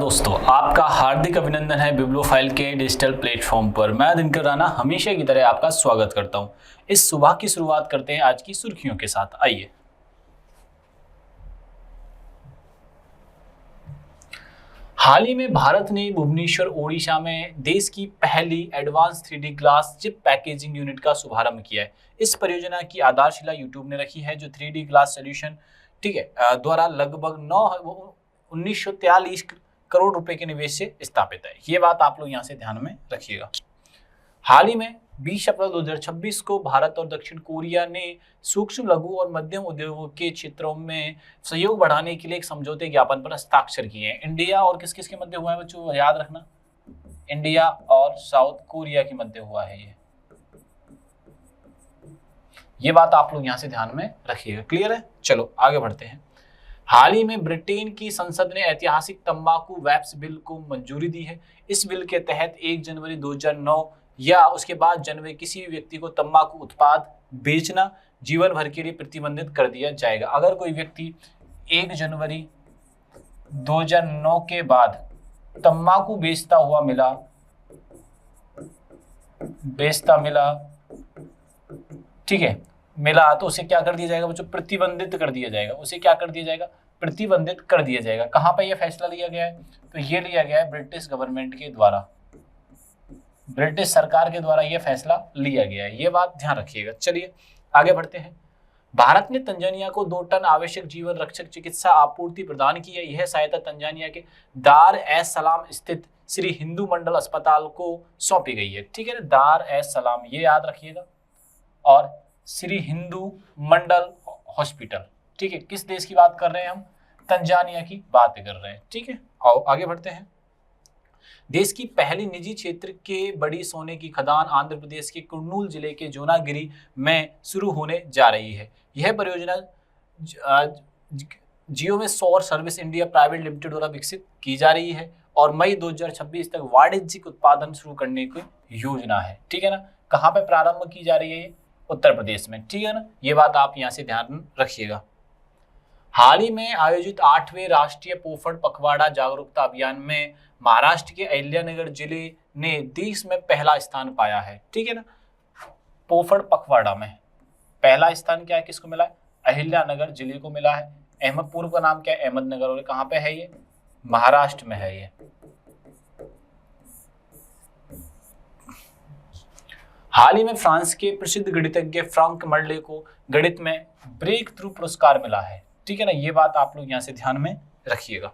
दोस्तों, आपका हार्दिक अभिनंदन है बिब्लोफाइल के डिजिटल प्लेटफॉर्म पर। मैं दिनकर राणा हमेशा की तरह आपका स्वागत करता हूं। इस सुबह की शुरुआत करते हैं आज की सुर्खियों के साथ। आइए, हाल ही में भारत ने भुवनेश्वर ओडिशा में देश की पहली advance 3D glass chip packaging unit का शुभारंभ किया है। इस परियोजना की आधारशिला यूट्यूब ने रखी है, जो 3D ग्लास सोल्यूशन द्वारा लगभग 1943 करोड़ रुपए के निवेश से स्थापित है। ये बात आप लोग यहाँ से ध्यान में रखिएगा। हाल ही में 20 अप्रैल 2026 को भारत और दक्षिण कोरिया ने सूक्ष्म, लघु और मध्यम उद्योगों के क्षेत्रों में सहयोग बढ़ाने के लिए एक समझौते ज्ञापन पर हस्ताक्षर किए हैं। इंडिया और किस किस के मध्य हुआ है बच्चों, याद रखना, इंडिया और साउथ कोरिया के मध्य हुआ है। ये बात आप लोग यहाँ से ध्यान में रखिएगा। क्लियर है? चलो आगे बढ़ते हैं। हाल ही में ब्रिटेन की संसद ने ऐतिहासिक तंबाकू वैप्स बिल को मंजूरी दी है। इस बिल के तहत 1 जनवरी 2009 या उसके बाद जन्मे किसी भी व्यक्ति को तंबाकू उत्पाद बेचना जीवन भर के लिए प्रतिबंधित कर दिया जाएगा। अगर कोई व्यक्ति 1 जनवरी 2009 के बाद तंबाकू बेचता मिला, ठीक है, मिला, तो उसे क्या कर दिया जाएगा बच्चों? प्रतिबंधित कर दिया जाएगा। उसे क्या कर दिया जाएगा? प्रतिबंधित कर दिया जाएगा। कहां पे यह फैसला लिया गया है? तो ये लिया गया है ब्रिटिश गवर्नमेंट के द्वारा, ब्रिटिश सरकार के द्वारा यह फैसला लिया गया है। ये बात ध्यान रखिएगा। चलिए आगे बढ़ते हैं। भारत ने तंजानिया को 2 टन आवश्यक जीवन रक्षक चिकित्सा आपूर्ति प्रदान की है। यह सहायता तंजानिया के दार एस सलाम स्थित श्री हिंदू मंडल अस्पताल को सौंपी गई है। ठीक है ना, दार एस सलाम, ये याद रखिएगा, और श्री हिंदू मंडल हॉस्पिटल। ठीक है, किस देश की बात कर रहे हैं हम? तंजानिया की बात कर रहे हैं। ठीक है, आओ आगे बढ़ते हैं। देश की पहली निजी क्षेत्र के बड़ी सोने की खदान आंध्र प्रदेश के कुर्नूल जिले के जोनागिरी में शुरू होने जा रही है। यह परियोजना जियो में सौर सर्विस इंडिया प्राइवेट लिमिटेड द्वारा विकसित की जा रही है और मई 2026 तक वाणिज्यिक उत्पादन शुरू करने की योजना है। ठीक है ना, कहाँ पे प्रारंभ की जा रही है? उत्तर प्रदेश में। ठीक है ना, ये बात आप यहाँ से ध्यान रखिएगा। हाल ही में आयोजित 8वें राष्ट्रीय पोषण पखवाड़ा जागरूकता अभियान में महाराष्ट्र के अहिल्यानगर जिले ने देश में पहला स्थान पाया है। ठीक है ना, पोषण पखवाड़ा में पहला स्थान क्या है, किसको मिला है? अहिल्यानगर जिले को मिला है। अहमदपुर का नाम क्या है? अहमदनगर। और कहाँ पे है ये? महाराष्ट्र में है ये। हाल ही में फ्रांस के प्रसिद्ध गणितज्ञ फ्रांक मर्ले को गणित में ब्रेक थ्रू पुरस्कार मिला है। ठीक है ना, ये बात आप लोग यहाँ से ध्यान में रखिएगा।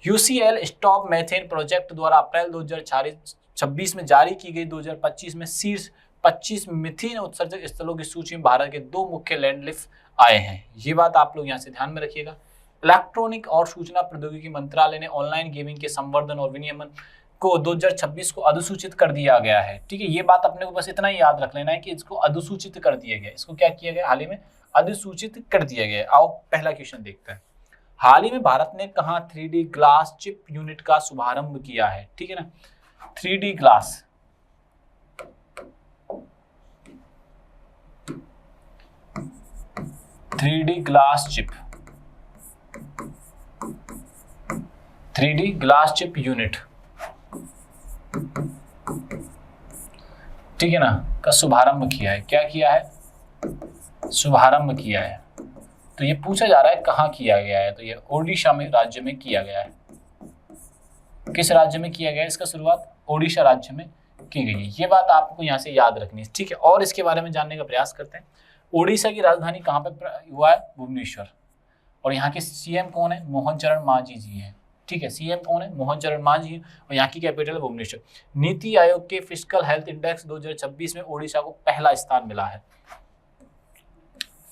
यूसीएल स्टॉप मेथेन प्रोजेक्ट द्वारा अप्रैल 2026 में जारी की गई 2025 में शीर्ष 25 मीथेन उत्सर्जक स्थलों की सूची में भारत के 2 मुख्य लैंडलिफ्ट आए हैं। ये बात आप लोग यहाँ से ध्यान में रखिएगा। इलेक्ट्रॉनिक और सूचना प्रौद्योगिकी मंत्रालय ने ऑनलाइन गेमिंग के संवर्धन और विनियमन को 2026 को अधिसूचित कर दिया गया है। ठीक है, ये बात अपने को बस इतना ही याद रख लेना है कि इसको अधिसूचित कर दिया गया। इसको क्या किया गया? हाल ही में अधिसूचित कर दिया गया। आओ पहला क्वेश्चन देखते हैं। हाल ही में भारत ने कहां 3D ग्लास चिप यूनिट का शुभारंभ किया है? ठीक है ना, 3D glass, chip, 3D glass chip unit, ठीक है ना, का शुभारंभ किया है। क्या किया है? शुभारंभ किया है। तो ये पूछा जा रहा है कहाँ किया गया है, तो ये ओडिशा में राज्य में किया गया है। किस राज्य में किया गया है? इसका शुरुआत ओडिशा राज्य में की गई है। ये बात आपको यहाँ से याद रखनी है। ठीक है, और इसके बारे में जानने का प्रयास करते हैं। ओडिशा की राजधानी कहाँ पे हुआ है? भुवनेश्वर। और यहाँ के सीएम कौन है? मोहन चरण मांझी जी हैं। ठीक है, सीएम कौन है? मोहन चरण मांझी है। और यहाँ की कैपिटल है भुवनेश्वर। नीति आयोग के फिस्कल हेल्थ इंडेक्स 2026 में ओडिशा को पहला स्थान मिला है।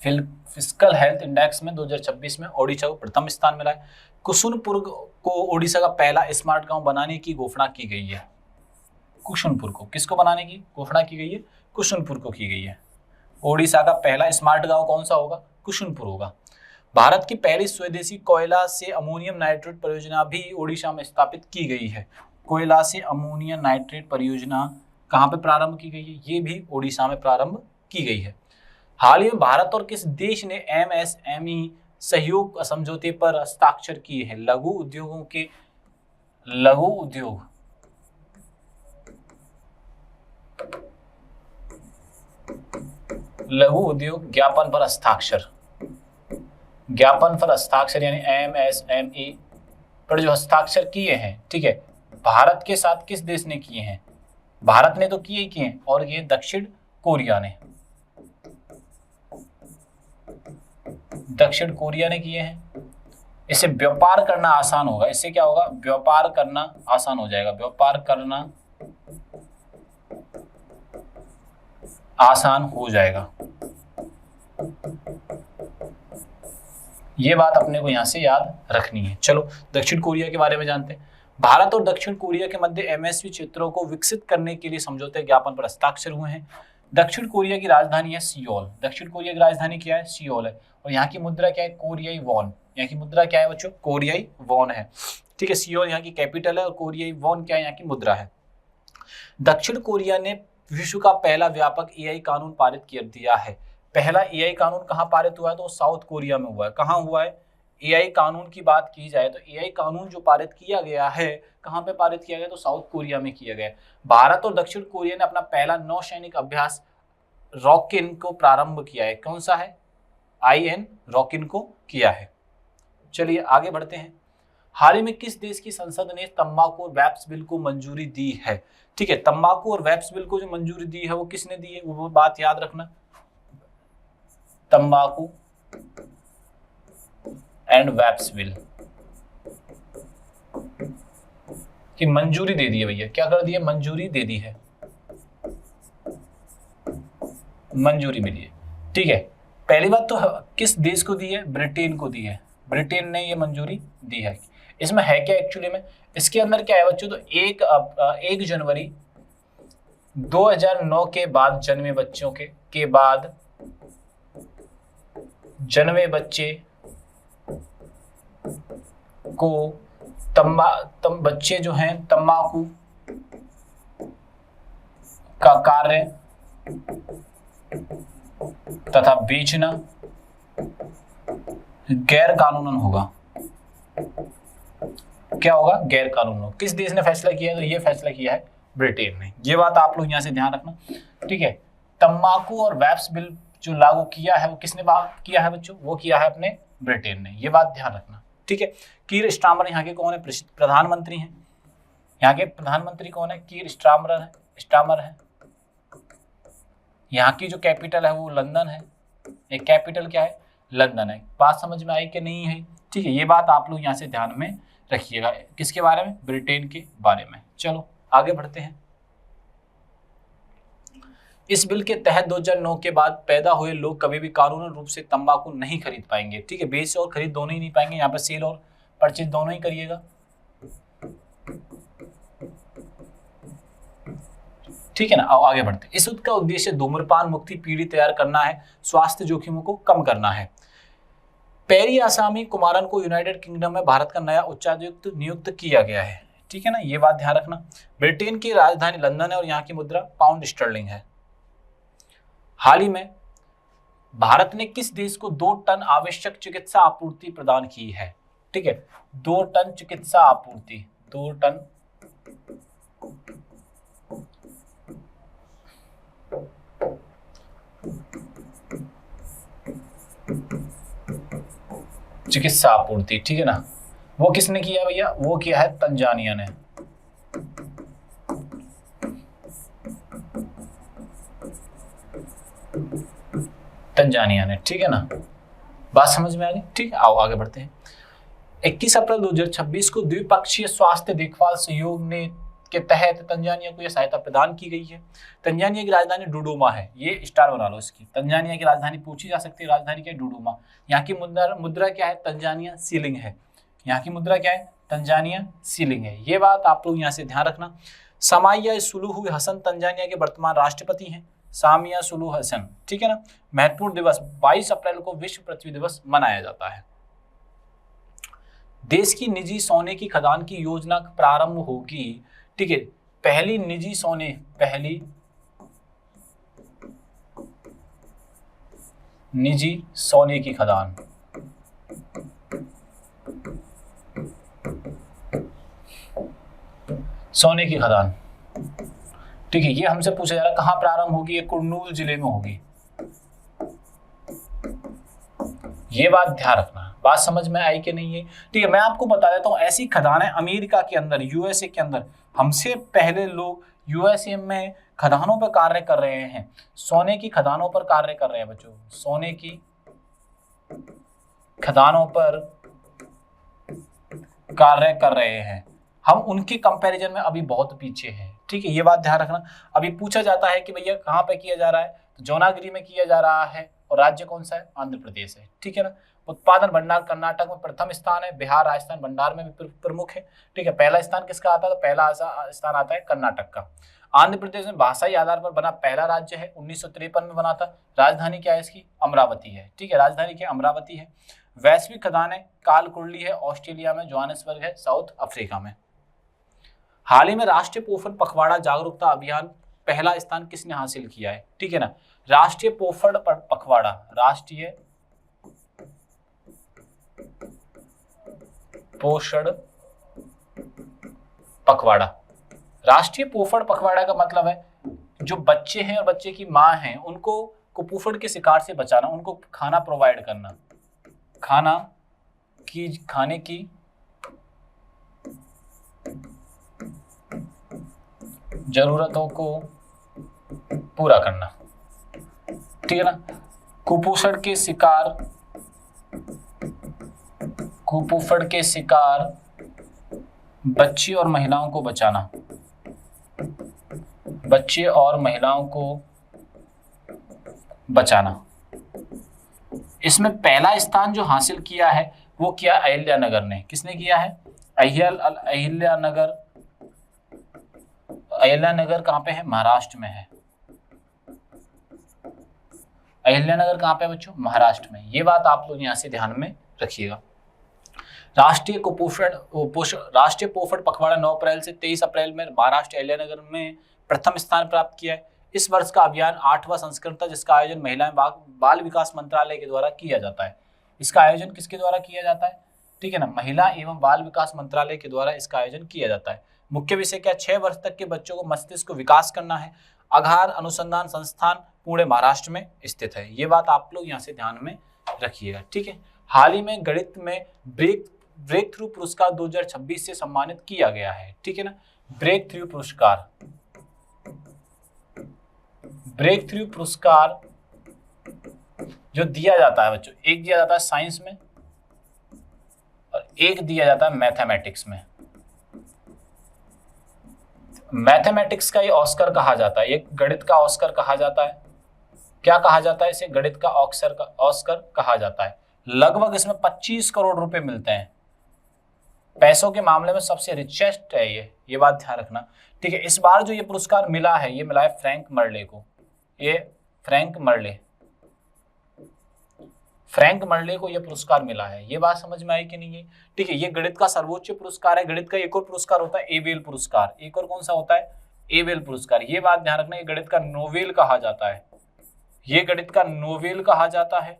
फिस्कल हेल्थ इंडेक्स में 2026 में ओडिशा को प्रथम स्थान मिला है। कुसुनपुर को ओडिशा का पहला स्मार्ट गांव बनाने की घोषणा की गई है। कुसुनपुर को किसको बनाने की घोषणा की गई है? कुसुनपुर को की गई है। ओडिशा का पहला स्मार्ट गांव कौन सा होगा? कुसुनपुर होगा। भारत की पहली स्वदेशी कोयला से अमोनियम नाइट्रेट परियोजना भी ओडिशा में स्थापित की गई है। कोयला से अमोनियम नाइट्रेट परियोजना कहाँ पे प्रारंभ की गई है? ये भी ओडिशा में प्रारंभ की गई है। हाल ही में भारत और किस देश ने एमएसएमई सहयोग समझौते पर हस्ताक्षर किए हैं? लघु उद्योगों के लघु उद्योग, लघु उद्योग ज्ञापन पर हस्ताक्षर, ज्ञापन पर हस्ताक्षर यानी MSME पर जो हस्ताक्षर किए हैं, ठीक है, भारत के साथ किस देश ने किए हैं? भारत ने तो किए ही किए हैं, और ये दक्षिण कोरिया ने, दक्षिण कोरिया ने किए हैं। इससे व्यापार करना आसान होगा, इससे क्या होगा? व्यापार करना आसान हो जाएगा, व्यापार करना आसान हो जाएगा। ये बात अपने को यहां से याद रखनी है। चलो दक्षिण कोरिया के बारे में जानते हैं। भारत और दक्षिण कोरिया के मध्य MSV क्षेत्रों को विकसित करने के लिए समझौते ज्ञापन पर हस्ताक्षर हुए हैं। दक्षिण कोरिया की राजधानी है सियोल, दक्षिण कोरिया की राजधानी क्या है? सियोल है, और यहाँ की मुद्रा क्या है? कोरियाई वॉन। यहाँ की मुद्रा क्या है बच्चों? कोरियाई वॉन है, ठीक है। सियोल यहाँ की कैपिटल है और कोरियाई वॉन क्या है? यहाँ की मुद्रा है। दक्षिण कोरिया ने विश्व का पहला व्यापक AI कानून पारित कर दिया है। पहला AI कानून कहाँ पारित हुआ है? तो साउथ कोरिया में हुआ है। कहाँ हुआ है? AI कानून की बात की जाए तो AI कानून जो पारित किया गया है, कहाँ पे पारित किया गया? तो साउथ कोरिया में किया गया। भारत और दक्षिण कोरिया ने अपना पहला नौसैनिक अभ्यास रॉकिन को प्रारंभ किया है। कौन सा है? IN रॉकिन को किया है। चलिए आगे बढ़ते हैं। हाल ही में किस देश की संसद ने तंबाकू और वेप्स बिल को मंजूरी दी है? ठीक है, तंबाकू और वेप्स बिल को जो मंजूरी दी है वो किसने दी है? वो बात याद रखना, तंबाकू एंड वेप्स बिल की मंजूरी दे दी है भैया। क्या कर दी है? मंजूरी दे दी है, मंजूरी मिली है, ठीक है। पहली बात तो किस देश को दी है? ब्रिटेन को दी है, ब्रिटेन ने ये मंजूरी दी है। इसमें है क्या एक्चुअली में? इसके अंदर क्या है बच्चों? तो 1 जनवरी 2009 के बाद जन्मे बच्चों के बाद जन्मे बच्चे को बच्चे जो हैं तंबाकू का कार्य तथा बेचना गैर कानूनन होगा। क्या होगा? गैर कानूनन होगा। किस देश ने फैसला किया है? तो ये फैसला किया है ब्रिटेन ने। ये बात आप लोग यहां से ध्यान रखना, ठीक है। तंबाकू और वेप्स बिल जो लागू किया है वो किसने किया है बच्चों? वो किया है अपने ब्रिटेन ने। ये बात ध्यान रखना, ठीक है। कीर स्टारमर यहाँ के कौन है? प्रधानमंत्री हैं। यहाँ के प्रधानमंत्री कौन है? कीर स्टारमर है। यहाँ की जो कैपिटल है वो लंदन है। एक कैपिटल क्या है? लंदन है। बात समझ में आई कि नहीं है? ठीक है, ये बात आप लोग यहाँ से ध्यान में रखिएगा। किसके बारे में? ब्रिटेन के बारे में। चलो आगे बढ़ते हैं। इस बिल के तहत 2009 के बाद पैदा हुए लोग कभी भी कानूनी रूप से तंबाकू नहीं खरीद पाएंगे, ठीक है। बेच और खरीद दोनों ही नहीं पाएंगे, यहाँ पर सेल और परचेज दोनों ही करिएगा, ठीक है ना। आओ आगे बढ़ते हैं। इस युद्ध का उद्देश्य धूम्रपान मुक्ति पीढ़ी तैयार करना है, स्वास्थ्य जोखिमों को कम करना है। पेरी आसामी कुमारन को यूनाइटेड किंगडम में भारत का नया उच्चायुक्त नियुक्त किया गया है, ठीक है ना। ये बात ध्यान रखना। ब्रिटेन की राजधानी लंदन है और यहाँ की मुद्रा पाउंड स्टर्लिंग है। हाल ही में भारत ने किस देश को 2 टन आवश्यक चिकित्सा आपूर्ति प्रदान की है? ठीक है, 2 टन चिकित्सा आपूर्ति, 2 टन चिकित्सा आपूर्ति, ठीक है ना। वो किसने किया भैया? वो किया है तंजानिया ने। तंजानिया ने, ठीक है ना। बात समझ में आ गई? ठीक है, आओ आगे बढ़ते हैं। 21 अप्रैल 2026 को द्विपक्षीय स्वास्थ्य देखभाल सहयोग ने के तहत तंजानिया को यह सहायता प्रदान की गई है। तंजानिया की राजधानी डोडोमा है। ये स्टार बना लो इसकी। तंजानिया की राजधानी पूछी जा सकती है, राजधानी क्या है? डोडोमा। यहाँ की मुद्रा क्या है? तंजानिया सीलिंग है। यहाँ की मुद्रा क्या है? तंजानिया सीलिंग है। ये बात आप लोग यहाँ से ध्यान रखना। सामाया सुलूहु हसन तंजानिया के वर्तमान राष्ट्रपति हैं, सामिया सुलूहु हसन, ठीक है ना। महत्वपूर्ण दिवस 22 अप्रैल को विश्व पृथ्वी दिवस मनाया जाता है। देश की निजी सोने की खदान की योजना प्रारंभ होगी, ठीक है। पहली निजी सोने की खदान सोने की खदान, ठीक है, ये हमसे पूछा जा रहा है कहाँ प्रारंभ होगी, ये कुर्नूल जिले में होगी। ये बात ध्यान रखना, बात समझ में आई कि नहीं है? ठीक है, मैं आपको बता देता हूँ ऐसी खदानें अमेरिका के अंदर, यूएसए के अंदर, हमसे पहले लोग यूएसए में खदानों पर कार्य कर रहे हैं, सोने की खदानों पर कार्य कर रहे हैं बच्चों, सोने की खदानों पर कार्य कर रहे हैं। हम उनके कंपैरिजन में अभी बहुत पीछे हैं, ठीक है, ये बात ध्यान रखना। अभी पूछा जाता है कि भैया कहाँ पे किया जा रहा है, तो जौनागिरी में किया जा रहा है, और राज्य कौन सा है, आंध्र प्रदेश है, ठीक है ना। उत्पादन भंडार कर्नाटक में प्रथम स्थान है, बिहार राजस्थान भंडार में भी प्रमुख है, ठीक है। पहला स्थान किसका आता है, तो पहला स्थान आता है कर्नाटक का। आंध्र प्रदेश में भाषाई आधार पर बना पहला राज्य है, 1953 में बना था। राजधानी क्या है इसकी, अमरावती है, ठीक है, राजधानी क्या अमरावती है। वैश्विक खदानें कालकुर्ली है ऑस्ट्रेलिया में, जोहानिसबर्ग है साउथ अफ्रीका में। हाल ही में राष्ट्रीय पोषण पखवाड़ा जागरूकता अभियान पहला स्थान किसने हासिल किया है, ठीक है ना। राष्ट्रीय पोषण पखवाड़ा, राष्ट्रीय पोषण पखवाड़ा, राष्ट्रीय पोषण पखवाड़ा का मतलब है जो बच्चे हैं और बच्चे की माँ हैं उनको कुपोषण के शिकार से बचाना, उनको खाना प्रोवाइड करना, खाने की जरूरतों को पूरा करना, ठीक है ना। कुपोषण के शिकार बच्चे और महिलाओं को बचाना, बच्चे और महिलाओं को बचाना। इसमें पहला स्थान जो हासिल किया है वो क्या, अहिल्यानगर ने, किसने किया है, अहिल्यानगर कहाँ पे है, महाराष्ट्र में है। अहिल्यानगर कहाँ पे है बच्चों, महाराष्ट्र में। ये बात आप लोग यहाँ से ध्यान में रखिएगा। राष्ट्रीय पोषण पखवाड़ा 9 अप्रैल से 23 अप्रैल में महाराष्ट्र अहिल्यानगर में प्रथम स्थान प्राप्त किया है। इस वर्ष का अभियान 8वां संस्करण था, जिसका आयोजन महिला एवं बाल विकास मंत्रालय के द्वारा किया जाता है। इसका आयोजन किसके द्वारा किया जाता है, ठीक है ना, महिला एवं बाल विकास मंत्रालय के द्वारा इसका आयोजन किया जाता है। मुख्य विषय क्या, 6 वर्ष तक के बच्चों को मस्तिष्क को विकास करना है। आधार अनुसंधान संस्थान पुणे महाराष्ट्र में स्थित है। ये बात आप लोग यहाँ से ध्यान में रखिएगा, ठीक है। हाल ही में गणित में ब्रेक थ्रू पुरस्कार 2026 से सम्मानित किया गया है, ठीक है ना। ब्रेक थ्रू पुरस्कार जो दिया जाता है बच्चों, एक दिया जाता है साइंस में और एक दिया जाता है मैथमेटिक्स में। मैथमेटिक्स का ये ऑस्कर कहा जाता है, ये गणित का ऑस्कर कहा जाता है। क्या कहा जाता है इसे, गणित का ऑस्कर कहा जाता है। लगभग इसमें 25 करोड़ रुपए मिलते हैं। पैसों के मामले में सबसे रिचेस्ट है ये बात ध्यान रखना, ठीक है। इस बार जो ये पुरस्कार मिला है, ये मिला है फ्रैंक मर्ले को। ये फ्रैंक मर्ले को ये पुरस्कार मिला है। ये बात समझ में आई कि नहीं है, ठीक है। ये गणित का सर्वोच्च पुरस्कार है। गणित का एक और पुरस्कार होता है एबेल पुरस्कार। एक और कौन सा होता है, एबेल पुरस्कार। ये बात ध्यान रखना, ये गणित का नोबेल कहा जाता है, ये गणित का नोबेल कहा जाता है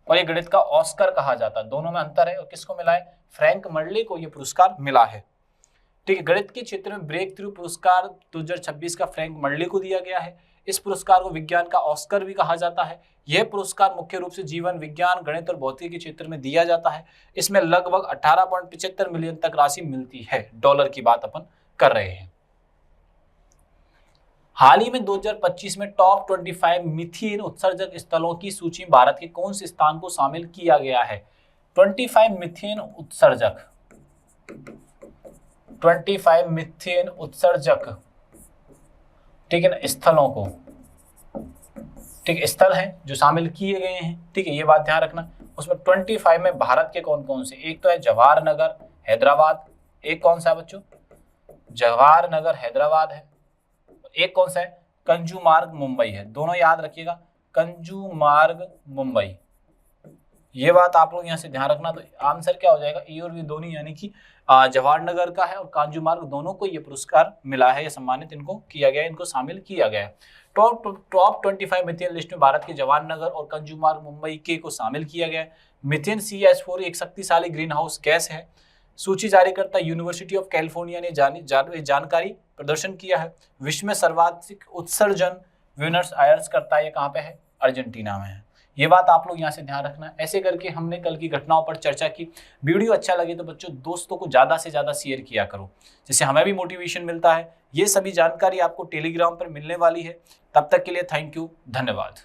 और ये गणित का ऑस्कर कहा जाता है। दोनों में अंतर है। और किसको मिला है, फ्रैंक मर्ले को ये पुरस्कार मिला है, ठीक है। गणित के क्षेत्र में ब्रेक थ्रू पुरस्कार 2026 का फ्रैंक मर्ले को दिया गया है। इस पुरस्कार को विज्ञान का ऑस्कर भी कहा जाता है। यह पुरस्कार मुख्य रूप से जीवन विज्ञान, गणित और भौतिकी के क्षेत्र में दिया जाता है। इसमें लगभग 18.75 मिलियन तक राशि मिलती है। डॉलर की बात अपन कर रहे हैं। हाल ही में 2025 में टॉप 25 मीथेन उत्सर्जक स्थलों की सूची में भारत के कौन से स्थान को शामिल किया गया है। 25 मीथेन उत्सर्जक, ठीक है ना, स्थलों को, ठीक है, स्थल हैं जो शामिल किए गए हैं, ठीक है। ये बात ध्यान रखना। उसमें 25 में भारत के कौन कौन से, एक तो है जवाहर नगर हैदराबाद, एक कौन सा है बच्चों, जवाहर नगर हैदराबाद है, एक कौन सा है, कंजूमार्ग मुंबई है। दोनों याद रखिएगा, कंजूमार्ग मुंबई। ये बात आप लोग यहाँ से ध्यान रखना। तो आंसर क्या हो जाएगा, ए और बी दोनों, यानी कि जवाहर नगर का है और कांजूमार्ग, दोनों को ये पुरस्कार मिला है, ये सम्मानित इनको किया गया है, इनको शामिल किया गया है। टॉप 25 मीथेन लिस्ट में भारत के जवाहर नगर और कंजूमार्ग मुंबई के को शामिल किया गया है। मीथेन CH4 एक शक्तिशाली ग्रीन हाउस गैस है। सूची जारी करता यूनिवर्सिटी ऑफ कैलिफोर्निया ने जानकारी प्रदर्शन किया है। विश्व में सर्वाधिक उत्सर्जन ब्यूनस आयर्स करता है, ये कहाँ पे है? अर्जेंटीना में है। ये बात आप लोग यहाँ से ध्यान रखना। ऐसे करके हमने कल की घटनाओं पर चर्चा की। वीडियो अच्छा लगे तो बच्चों दोस्तों को ज़्यादा से ज़्यादा शेयर किया करो, जिससे हमें भी मोटिवेशन मिलता है। ये सभी जानकारी आपको टेलीग्राम पर मिलने वाली है। तब तक के लिए थैंक यू, धन्यवाद।